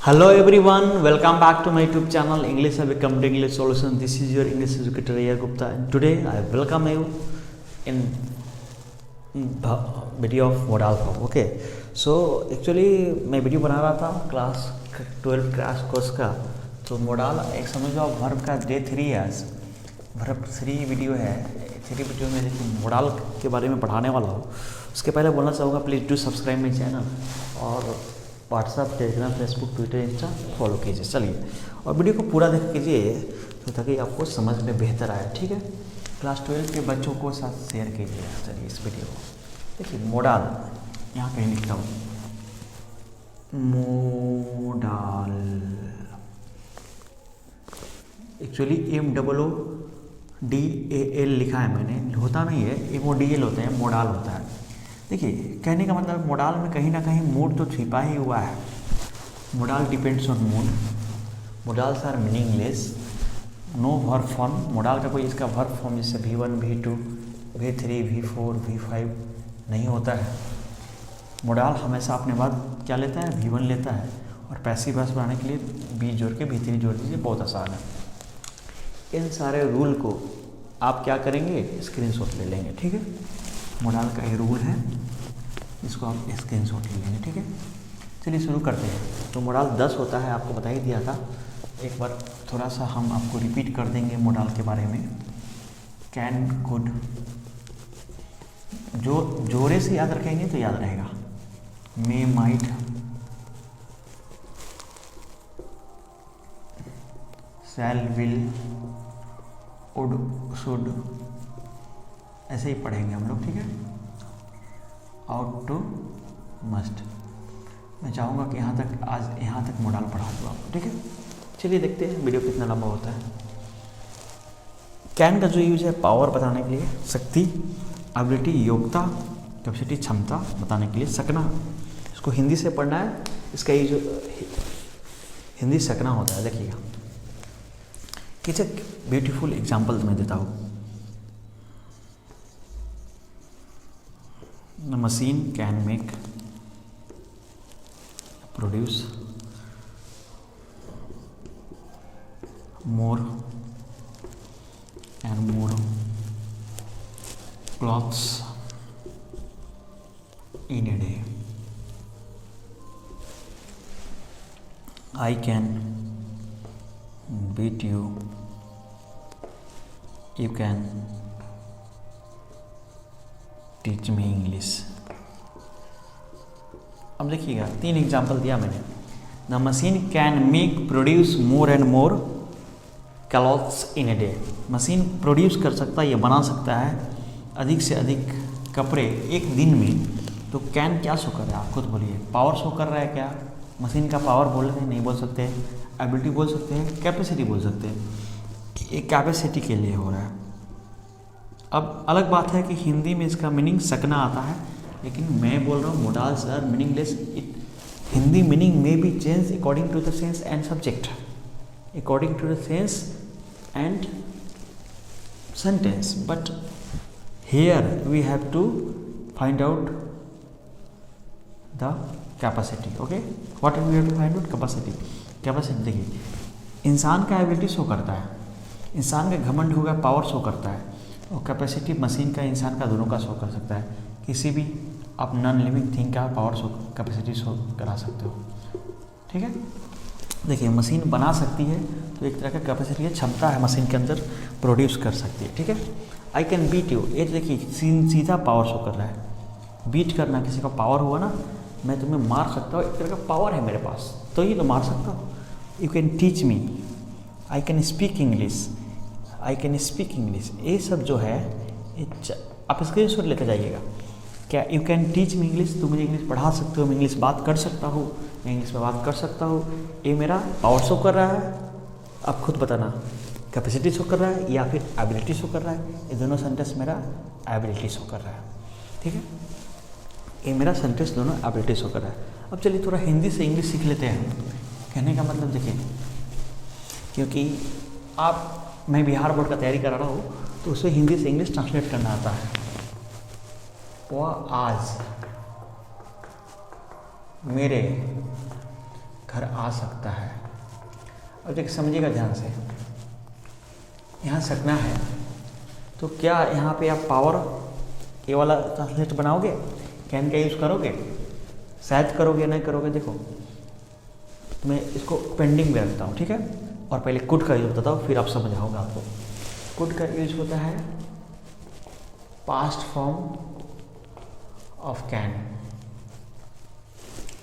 Hello everyone, welcome back to my YouTube channel English have become English Solution. This is your English educator Ayer Gupta and today I welcome you in the video of modal form. Okay, so actually मैं video बना रहा था class 12 crash course का, तो modal एक समझ लो verb का day 3 है, वर्ब 3 वीडियो है। 3 वीडियो में देखिए मोडाल के बारे में पढ़ाने वाला हूँ। उसके पहले बोलना चाहूँगा please do subscribe my channel और WhatsApp, Telegram, Facebook, Twitter, Insta follow कीजिए। चलिए और वीडियो को पूरा देख कीजिए तो ताकि आपको समझ में बेहतर आए। ठीक है, क्लास 12 के बच्चों को साथ शेयर कीजिए। चलिए इस वीडियो को देखिए। मोडाल यहाँ कहीं लिखता हूँ, मोडाल एक्चुअली MOODAL लिखा है मैंने, होता नहीं है, MODL होता है, मोडाल होता है। देखिए कहने का मतलब मोडाल में कहीं ना कहीं मूड तो छिपा ही हुआ है। Modal depends on mood, modals are meaningless, no verb form. Modal का कोई इसका वर्ब फॉर्म जैसे V1, V2, V3, V4, V5 नहीं होता है। मोडाल हमेशा अपने बाद क्या लेता है, V1 लेता है और पैसिव वॉइस बनाने के लिए V जोड़ के V3 जोड़ दीजिए, बहुत आसान है। इन सारे रूल को आप क्या करेंगे, स्क्रीनशॉट ले लेंगे। ठीक है, मोडाल का ये रूल है, इसको आप स्क्रीनशॉट ले लेंगे। ठीक है, चलिए शुरू करते हैं। तो मोडाल 10 होता है, आपको बता ही दिया था। एक बार थोड़ा सा हम आपको रिपीट कर देंगे मोडाल के बारे में। कैन, कुड, जो जोरे से याद रखेंगे तो याद रहेगा। May, might, shall, will, would, should, ऐसे ही पढ़ेंगे हम लोग। ठीक है, आउट टू, मस्ट। मैं चाहूँगा कि आज यहाँ तक मोडाल पढ़ा दूँ आपको। ठीक है, चलिए देखते हैं वीडियो कितना लंबा होता है। कैन का जो यूज है पावर बताने के लिए, शक्ति, एबिलिटी, योग्यता, कैपेसिटी, क्षमता बताने के लिए। सकना, इसको हिंदी से पढ़ना है, इसका ये जो हिंदी सकना होता है। देखिएगा किसी ब्यूटीफुल एग्जाम्पल मैं देता हूँ। The machine can make, produce more and more clothes in a day. I can beat you. You can teach me English. अब देखिएगा 3 एग्जाम्पल दिया मैंने। The machine can make, produce more and more clothes in a day. Machine produce कर सकता है, ये बना सकता है अधिक से अधिक कपड़े एक दिन में। तो कैन क्या शो कर रहा है, आप खुद बोलिए। पावर शो कर रहा है क्या, मशीन का पावर बोल रहे हैं, नहीं बोल सकते। एबिलिटी बोल सकते हैं, कैपेसिटी बोल सकते हैं। ये कैपेसिटी के लिए हो रहा है। अब अलग बात है कि हिंदी में इसका मीनिंग सकना आता है, लेकिन मैं बोल रहा हूँ modals are meaningless. Hindi meaning में be change according to the sense and subject, according to the sense and sentence, but here we have to find out the capacity. Okay, what we have to find out, capacity. Capacity देखिए, इंसान का ability show करता है, इंसान का घमंड होगा, power show करता है। और कैपेसिटी मशीन का, इंसान का, दोनों का शो कर सकता है। किसी भी आप नॉन लिविंग थिंग का पावर शो, कैपेसिटी शो करा सकते हो। ठीक है, देखिए मशीन बना सकती है तो एक तरह का कैपेसिटी है, क्षमता है मशीन के अंदर, प्रोड्यूस कर सकती है। ठीक है, आई कैन बीट यू, ये देखिए सीधा पावर शो कर रहा है। बीट करना, किसी का पावर हुआ ना, मैं तुम्हें मार सकता हूँ, एक तरह का पावर है मेरे पास, तो ये तो मार सकता हूँ। You can teach me, I can speak English, I can speak English. ये सब जो है आप स्क्रीनशॉट लेते जाइएगा। क्या you can teach me English, तुम मुझे इंग्लिश पढ़ा सकते हो, मैं इंग्लिश बात कर सकता हूँ, मैं इंग्लिश में बात कर सकता हूँ। ये मेरा पावर शो कर रहा है, आप खुद बताना कैपेसिटी शो कर रहा है या फिर एबिलिटी शो कर रहा है। ये दोनों सेंटेंस मेरा एबिलिटी शो कर रहा है। ठीक है, ये मेरा सेंटेंस दोनों एबिलिटी शो कर रहा है। अब चलिए थोड़ा हिंदी से इंग्लिश सीख लेते हैं। कहने का मतलब देखिए, क्योंकि मैं बिहार बोर्ड का तैयारी करा रहा हूँ तो उसे हिंदी से इंग्लिश ट्रांसलेट करना आता है। वो आज मेरे घर आ सकता है। अब देखिए समझिएगा ध्यान से, यहाँ सकना है तो क्या यहाँ पे आप पावर ये वाला ट्रांसलेट बनाओगे, कैन का यूज़ करोगे? शायद करोगे, नहीं करोगे। देखो मैं इसको पेंडिंग में रखता हूँ, ठीक है। और पहले कुड का यूज बताता हूँ, फिर आप समझ आओगे आपको। कुड का यूज होता है past form of can.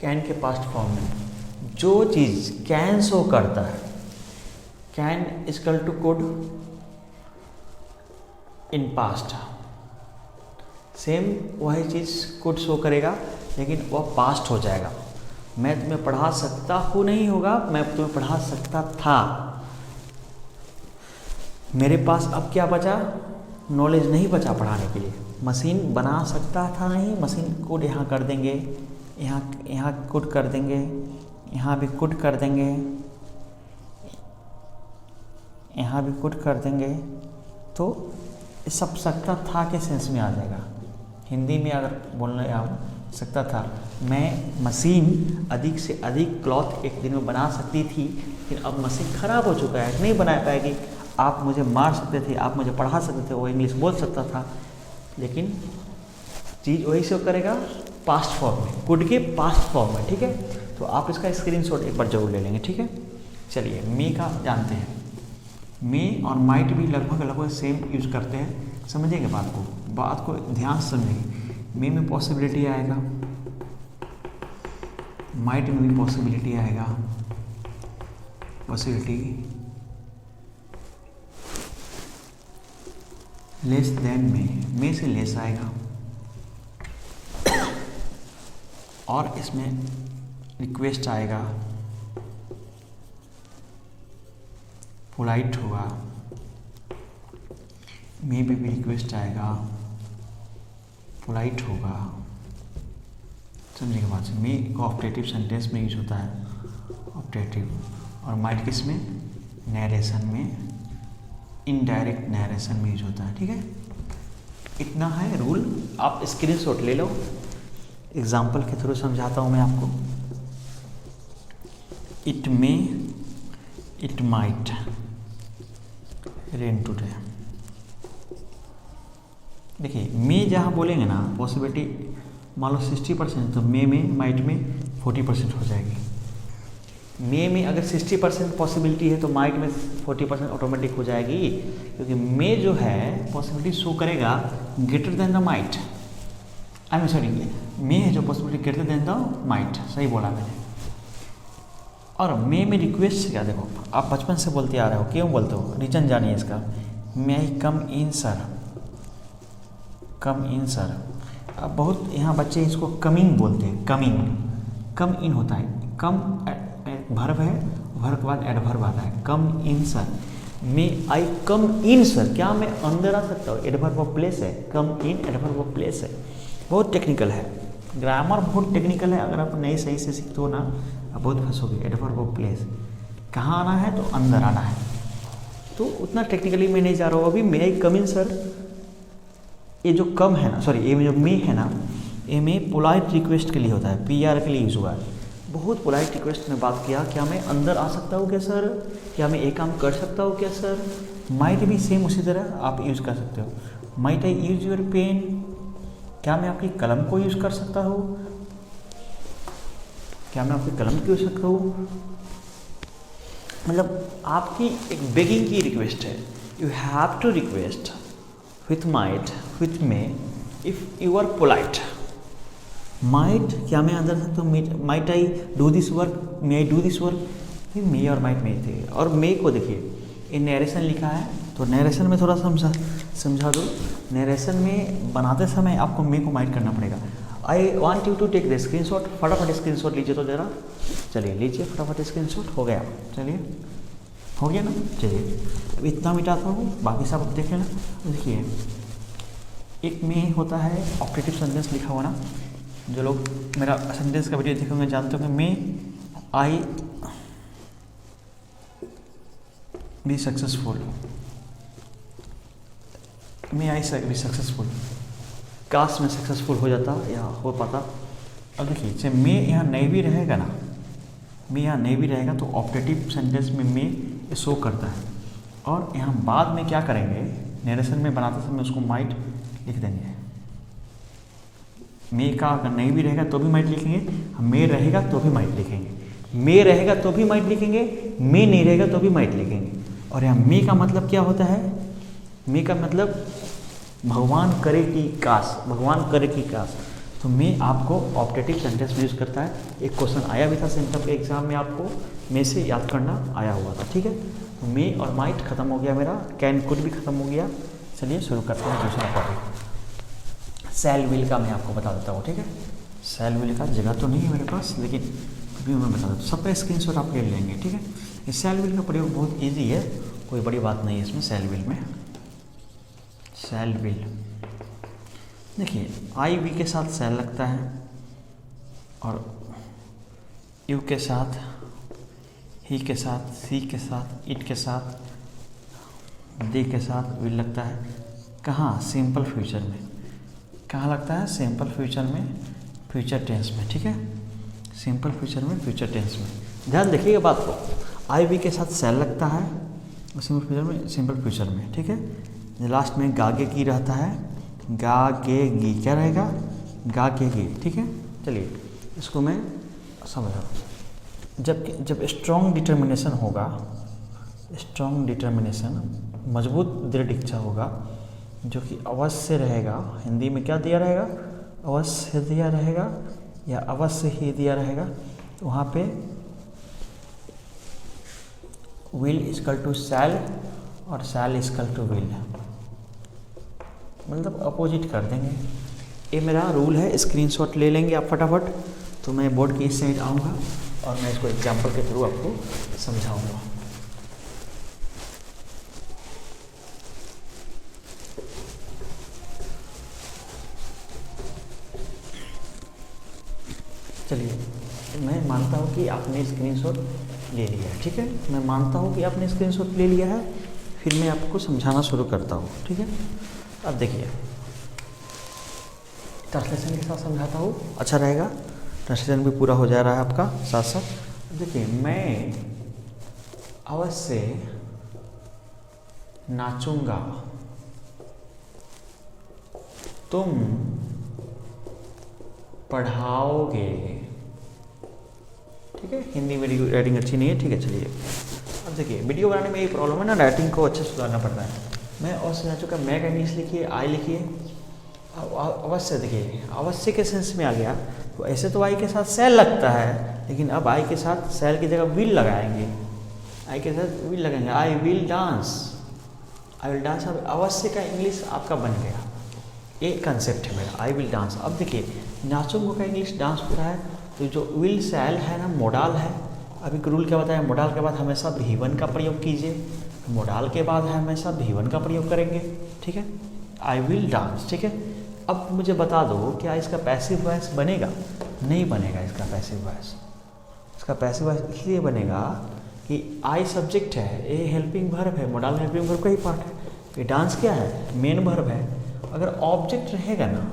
Can के पास्ट फॉर्म में जो चीज़ कैन शो करता है, can equal to could in past, same वही चीज़ कुड शो करेगा लेकिन वह पास्ट हो जाएगा। मैं तुम्हें पढ़ा सकता हूँ नहीं होगा, मैं तुम्हें पढ़ा सकता था। मेरे पास अब क्या बचा? नॉलेज नहीं बचा पढ़ाने के लिए। मशीन बना सकता था नहीं, मशीन कुड यहाँ कर देंगे, यहाँ कुड कर देंगे, यहाँ भी कुड कर देंगे, यहाँ भी कुड कर देंगे, तो सब सकता था के सेंस में आ जाएगा। हिंदी में अगर बोलने आ सकता था, मैं मशीन अधिक से अधिक क्लॉथ एक दिन में बना सकती थी, लेकिन अब मशीन ख़राब हो चुका है, नहीं बना पाएगी। आप मुझे मार सकते थे, आप मुझे पढ़ा सकते थे, वो इंग्लिश बोल सकता था, लेकिन चीज़ वही से करेगा पास्ट फॉर्म में, कुड के पास्ट फॉर्म में, ठीक है। तो आप इसका स्क्रीनशॉट एक बार जरूर ले लेंगे, ठीक है। चलिए मे का जानते हैं। मे और माइट भी लगभग सेम यूज करते हैं। समझेंगे बात को ध्यान से समझेंगे। मे में पॉसिबिलिटी आएगा, माइट में भी पॉसिबिलिटी आएगा, पॉसिबिलिटी लेस देन में से लेस आएगा, और इसमें रिक्वेस्ट आएगा, पोलाइट होगा, मे पे भी रिक्वेस्ट आएगा, पोलाइट होगा। समझिएगा बात से। मे को ऑप्टेटिव सेंटेंस में यूज होता है, ऑप्टेटिव, और माइट किस में? नैरेशन में, इनडायरेक्ट नैरेशन में यूज होता है, ठीक है। इतना है रूल, आप स्क्रीनशॉट ले लो, एग्जाम्पल के थ्रू समझाता हूँ मैं आपको। It may, it might rain today. देखिए मे जहाँ बोलेंगे ना पॉसिबिलिटी मान लो 60%, तो मे में माइट में 40% हो जाएगी। मे में अगर 60% पॉसिबिलिटी है तो माइट में 40% ऑटोमेटिक हो जाएगी, क्योंकि मे जो है पॉसिबिलिटी शो करेगा greater than the might. I mean sorry, may है जो possibility greater than the might, सही बोला मैंने। और मे में रिक्वेस्ट क्या, देखो आप बचपन से बोलते आ रहे हो, क्यों बोलते हो, रीजन जानिए इसका। मे आई कम इन सर, कम इन सर। अब बहुत यहाँ बच्चे इसको कमिंग बोलते हैं, कमिंग, कम इन होता है, कम वर्ब है, वर्ब के बाद एडवर्ब आता है, कम इन सर। मे आई कम इन सर, क्या मैं अंदर आ सकता हूँ? एडवर्ब ऑफ प्लेस है, कम इन एडवर्ब ऑफ प्लेस है। बहुत टेक्निकल है, ग्रामर बहुत टेक्निकल है, अगर आप नहीं सही से सीखते हो ना आप बहुत फंसोगे। एडवर्ब ऑफ प्लेस, कहाँ आना है? तो अंदर आना है। तो उतना टेक्निकली मैं नहीं जा रहा हूँ अभी। मे आई कम इन सर, ये जो कम है ना, सॉरी, ये जो मे है ना, ये में पोलाइट रिक्वेस्ट के लिए होता है, PR के लिए यूज हुआ है। बहुत पोलाइट रिक्वेस्ट में बात किया, क्या मैं अंदर आ सकता हूँ क्या सर? क्या मैं एक काम कर सकता हूँ क्या सर? माइट भी सेम उसी तरह आप यूज़ कर सकते हो। Might I use your pen, क्या मैं आपकी कलम को यूज़ कर सकता हूँ? क्या मैं आपकी कलम को यूज सकता हूँ? मतलब आपकी एक बेगिंग की रिक्वेस्ट है। You have to request with might, with may, if you are polite. Might, क्या मैं अंदर सकता हूँ? Might I do this work? May I do this work? ये may और might में थे। और may को देखिए, ये नरेशन लिखा है, तो नरेशन में थोड़ा समझा दो। नरेशन में बनाते समय आपको may को might करना पड़ेगा। I want you to take the screenshot, फटाफट स्क्रीनशॉट लीजिए तो जरा। चलिए लीजिए फटाफट स्क्रीनशॉट, हो गया, चलिए हो गया ना। चलिए अब इतना मिटाता हूँ, बाकी सब आप देख लेना। देखिए एक में होता है ऑप्टेटिव सेंटेंस लिखा हुआ ना, जो लोग मेरा सेंटेंस का वीडियो देखे होंगे जानते होंगे। में आई बी सक्सेसफुल, में आई बी सक्सेसफुल, काश में सक्सेसफुल हो जाता या हो पाता। अब देखिए जब में यहाँ नहीं भी रहेगा ना, मे यहाँ नहीं भी रहेगा तो ऑप्टेटिव सेंटेंस में मे ये शो करता है। और यहाँ बाद में क्या करेंगे, नरेशन में बनाते समय उसको माइट लिख देंगे। मे का अगर नहीं भी रहेगा तो भी माइट लिखेंगे, मे रहेगा तो भी माइट लिखेंगे, मे रहेगा तो भी माइट लिखेंगे, मे नहीं रहेगा तो भी माइट लिखेंगे। और यहाँ मे का मतलब क्या होता है, मे का मतलब भगवान करे कि काश, भगवान करे कि काश। तो मे आपको ऑप्टेटिव सेंटेंस में यूज़ करता है। एक क्वेश्चन आया भी था सेंटअप के एग्जाम में, आपको मे से याद करना आया हुआ था, ठीक है। तो मे और माइट खत्म हो गया मेरा, कैन कुड भी खत्म हो गया। चलिए शुरू करते हैं दूसरा टॉपिक। सेल विल का मैं आपको बता देता हूँ, ठीक है। सेल विल का जगह तो नहीं है मेरे पास, लेकिन अभी मैं बता देता हूँ। सबका स्क्रीनशॉट आप ले लेंगे, ठीक है। इस सेल विल का प्रयोग बहुत ईजी है, कोई बड़ी बात नहीं है इसमें। सेल विल में सेल विल देखिए, आई वी के साथ सेल लगता है, और यू के साथ, ही के साथ, सी के साथ, इट के साथ, दे के साथ विल लगता है। कहाँ? सिंपल फ्यूचर में। कहाँ लगता है? सिंपल फ्यूचर में, फ्यूचर टेंस में, ठीक है। सिंपल फ्यूचर में, फ्यूचर टेंस में। ध्यान देखिएगा बात को, आई वी के साथ सेल लगता है सिंपल फ्यूचर में, सिंपल फ्यूचर में, ठीक है। लास्ट में गागे की रहता है, गागेगी, क्या रहेगा? गागेगी, ठीक है। चलिए इसको मैं समझा। जब स्ट्रॉन्ग डिटर्मिनेशन होगा, स्ट्रॉन्ग डिटर्मिनेशन, मजबूत दृढ़ इच्छा होगा, जो कि अवश्य रहेगा, हिंदी में क्या दिया रहेगा? अवश्य दिया रहेगा या अवश्य ही दिया रहेगा। तो वहाँ पे विल इक्वल टू शैल और शैल इक्वल टू विल, मतलब अपोजिट कर देंगे। ये मेरा रूल है, स्क्रीनशॉट ले लेंगे आप फटाफट। तो मैं बोर्ड की इस साइड आऊँगा और मैं इसको एग्जाम्पल के थ्रू आपको समझाऊंगा। चलिए, मैं मानता हूँ कि आपने स्क्रीनशॉट ले लिया है, ठीक है। मैं मानता हूँ कि आपने स्क्रीनशॉट ले लिया है, फिर मैं आपको समझाना शुरू करता हूँ, ठीक है। अब देखिए, ट्रांसलेशन के साथ समझाता हूँ, अच्छा रहेगा। ट्रांसलेशन भी पूरा हो जा रहा है आपका साथ साथ। देखिए, मैं अवश्य नाचूंगा, तुम पढ़ाओगे, ठीक है। हिंदी में राइटिंग अच्छी नहीं है, ठीक है। चलिए अब देखिए, वीडियो बनाने में ये प्रॉब्लम है ना, राइटिंग को अच्छे से सुधारना पड़ता है। मैं अवश्य नाचूंगा, मैं का इंग्लिश लिखिए, आई लिखिए। अवश्य देखिए, अवश्य के सेंस में आ गया। तो ऐसे तो आई के साथ सेल लगता है, लेकिन अब आई के साथ सेल की जगह विल लगाएंगे, आई के साथ विल लगाएंगे। I will dance, I will dance. अब अवश्य का इंग्लिश आपका बन गया, एक कंसेप्ट है मेरा, आई विल डांस। अब देखिए, नाचूंगा का इंग्लिश डांस हो रहा है, तो जो विल सेल है ना, मोडाल है। अभी रूल क्या बताया? मोडाल के बाद हमेशा भी1 का प्रयोग कीजिए, मोडाल के बाद हमेशा भी1 का प्रयोग करेंगे, ठीक है। आई विल डांस, ठीक है। अब मुझे बता दो, क्या इसका पैसिव वॉइस बनेगा? नहीं बनेगा इसका पैसिव वॉइस। इसका पैसिव वॉइस इसलिए बनेगा कि आई सब्जेक्ट है, ए हेल्पिंग वर्ब है, मोडाल हेल्पिंग वर्ब का ही पार्ट है, ये डांस क्या है? मेन वर्ब है। अगर ऑब्जेक्ट रहेगा ना,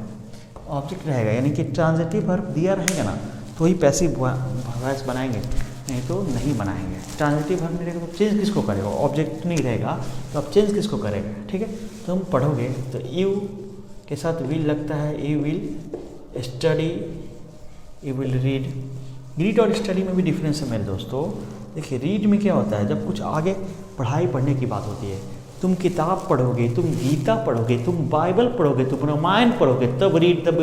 ऑब्जेक्ट रहेगा यानी कि ट्रांजिटिव वर्ब दिया रहेगा ना, तो ही पैसिव वॉइस बनाएंगे, नहीं तो नहीं बनाएंगे। ट्रांजिटिव वर्ब नहीं रहेगा तो चेंज किसको करेगा? ऑब्जेक्ट नहीं रहेगा तो अब चेंज किसको करेगा, ठीक है। तो हम पढ़ोगे तो यू के साथ विल लगता है, you will study, you will read. Read और स्टडी में भी डिफरेंस है मेरे दोस्तों। देखिए, रीड में क्या होता है, जब कुछ आगे पढ़ाई पढ़ने की बात होती है, तुम किताब पढ़ोगे, तुम गीता पढ़ोगे, तुम बाइबल पढ़ोगे, तुम रामायण पढ़ोगे, तब read the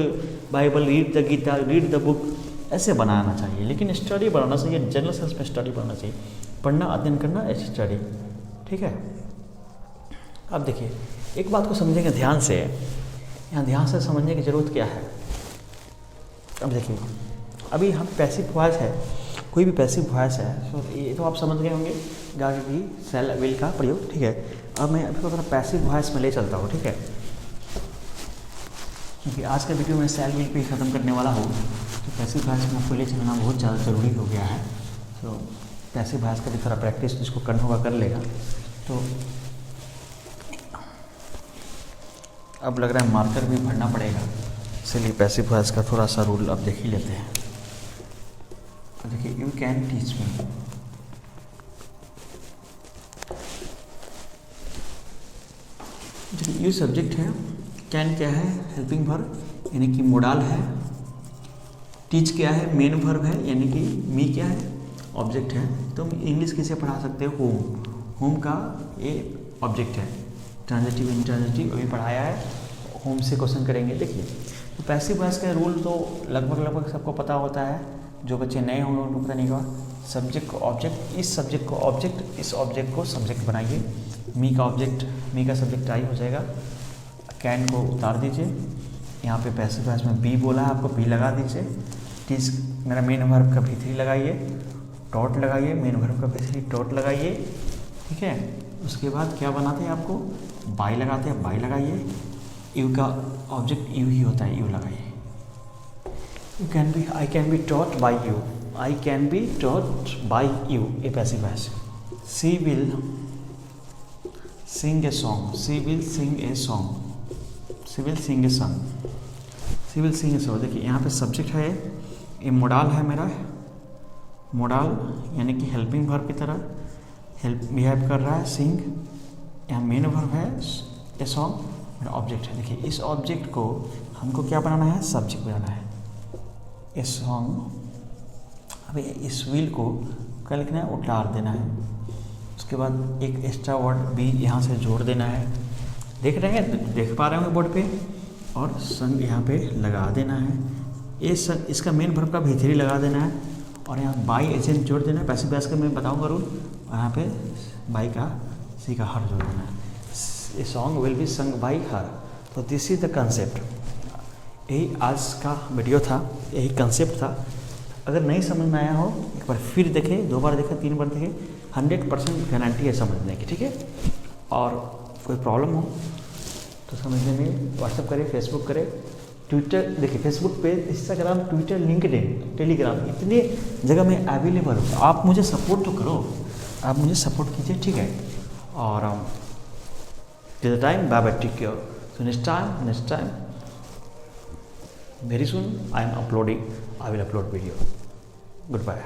Bible, read the Gita, read the book, ऐसे बनाना चाहिए। लेकिन स्टडी बनाना चाहिए, जनरल सेंस में स्टडी बनाना चाहिए। पढ़ना, अध्ययन करना, ऐसे स्टडी, ठीक है। अब देखिए, एक बात को समझेंगे ध्यान से, यहाँ ध्यान से समझने की ज़रूरत क्या है। अब देखिए, अभी हम पैसिव वॉइस है, कोई भी पैसिव वॉइस है, तो ये तो आप समझ गए होंगे, गागे की सेल विल का प्रयोग, ठीक है। अब मैं अभी थोड़ा पैसिव वॉइस में ले चलता हूँ, ठीक है, क्योंकि आज का वीडियो मैं सेल विल पे ही ख़त्म करने वाला हूँ। तो पैसिव वॉइस में आपको ले चलना बहुत ज़्यादा ज़रूरी हो गया है। तो पैसिव वॉइस का भी थोड़ा प्रैक्टिस जिसको करना होगा कर लेगा। तो अब लग रहा है मार्कर भी भरना पड़ेगा, इसलिए पैसिव वॉइस का थोड़ा सा रूल अब देख ही लेते हैं। देखिए यू कैन टीच मी, देखिए यू सब्जेक्ट है, कैन क्या है हेल्पिंग वर्ब यानी कि मोडाल है, टीच क्या है मेन वर्ब है यानी कि मी क्या है ऑब्जेक्ट है। तुम इंग्लिश किसे पढ़ा सकते हो, होम, होम का ये ऑब्जेक्ट है, ट्रांजिटिव इंट्रांजिटिव अभी पढ़ाया है, होम से क्वेश्चन करेंगे। देखिए तो पैसिव वॉइस का रूल तो लगभग सबको पता होता है, जो बच्चे नए होंगे उनको पता नहीं होगा। सब्जेक्ट को ऑब्जेक्ट, इस सब्जेक्ट को ऑब्जेक्ट, इस ऑब्जेक्ट को सब्जेक्ट बनाइए, मी का ऑब्जेक्ट, मी का सब्जेक्ट आई हो जाएगा, कैन को उतार दीजिए, यहाँ पे पैसिव वॉइस में बी बोला है आपको, बी लगा दीजिए, टीच मेरा मेन वर्ब का भी3 लगाइए, डॉट लगाइए, मेन वर्ब का भी3 डॉट लगाइए, ठीक है। उसके बाद क्या बनाते हैं आपको, बाई लगाते हैं, बाई लगाइए, यू का ऑब्जेक्ट यू ही होता है, यू लगाइए। You can be, I can be taught by you, I can be taught by you, ये passive voice. She will sing a song, she will sing a song, she will sing a song, she will sing a song. देखिए यहाँ पे subject है, ये modal है मेरा, modal यानी कि हेल्पिंग वर्ब की तरह हेल्प बिहेव कर रहा है, सिंग, यहाँ मेन वर्ब है, ए सॉन्ग मेरा ऑब्जेक्ट है। देखिए इस ऑब्जेक्ट को हमको क्या बनाना है, सब्जेक्ट बनाना है, ए सॉन्ग। अभी इस विल को क्या लिखना है, उतार देना है, उसके बाद एक एक्स्ट्रा वर्ड बी यहाँ से जोड़ देना है, देख रहे हैं, देख पा रहे होंगे बोर्ड पे, और संग यहाँ पे लगा देना है, ये संग इसका मेन वर्ब का भी3 लगा देना है, और यहाँ बाई एजेंट जोड़ देना है, पैसिव वॉइस का मैं बताऊंगा रूल, और यहाँ पे बाई का सी का हर जोड़ देना है, ए सॉन्ग विल बी संग बाई हर। तो दिस इज द कंसेप्ट, यही आज का वीडियो था, यही कंसेप्ट था। अगर नहीं समझ में आया हो एक बार फिर देखें, 2 बार देखें, 3 बार देखें, 100% गारंटी है समझने की, ठीक है। और कोई प्रॉब्लम हो तो समझने में व्हाट्सअप करें, फेसबुक करें, ट्विटर, देखिए फेसबुक पे, इंस्टाग्राम, ट्विटर, लिंक्डइन, टेलीग्राम, इतने जगह में अवेलेबल हो। आप मुझे सपोर्ट तो करो, आप मुझे सपोर्ट कीजिए, ठीक है। और till the time, bye bye, take care. So next time very soon I am uploading, I will upload video. Goodbye.